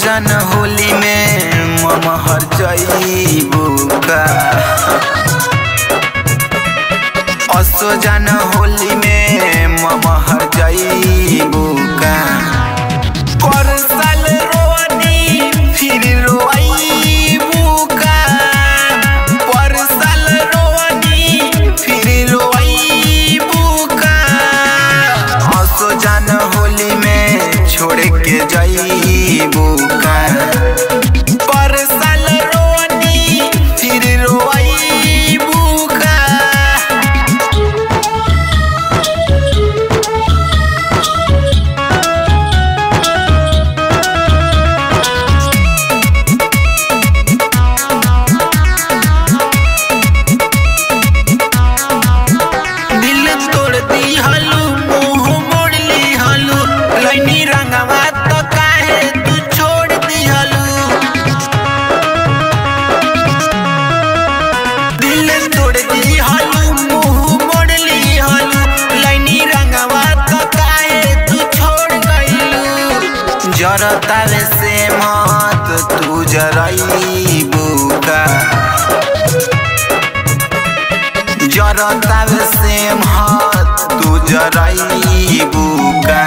जन होली में ममहर जईबू का असो जन होली में ममहर जईबू का पर साल रोनी फिर रोईबू का पर साल रोनी फिर रोईबू का असो जन होली में छोड़ के जईबू का पर साल रोनी फिर रोईबू का दिल तोड़ दी हलू मुँह मोड़ ली हलू लैनी रंगवा तो काहे तू छोड़ दी हलू दिल तोड़ दी हलू मुँह मोड़ ली हलू लैनी रंगवा तो काहे तू छोड़ गईलू जरतावे से मत तू जरईबू का जरतावे से मत तू जरईबू का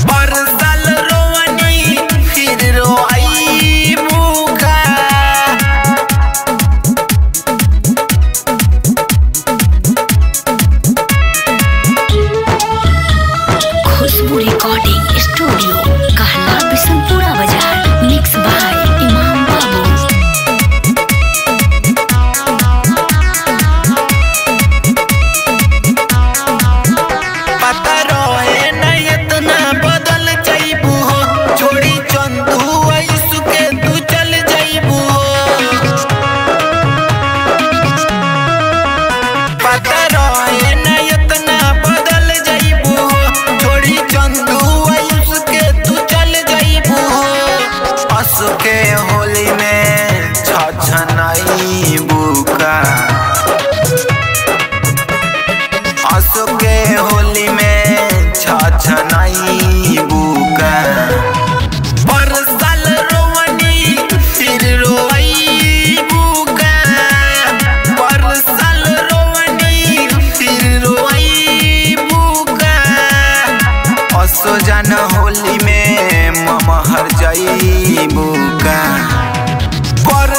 पर साल रोनी फिर रोईबू का खुशबू रिकॉर्डिंग स्टूडियो कहला बिशनपुरा बाजार मिक्स बाय इमाम बाबू। पता रहे न इतना बदल जाइबू हो छोड़ी चंदू ऐसु के तू चल जाइबू हो पता रहे न इतना बदल जाइबू हो छोड़ी चंदू ऐसु के तू चल जाइबू हो असु के होली में छछनाइबू का असु के होली में छछनाइबू का पर साल रोनी फिर रोईबू का पर साल रोनी फिर रोईबू का असो जन होली में ममहर जईबू का पर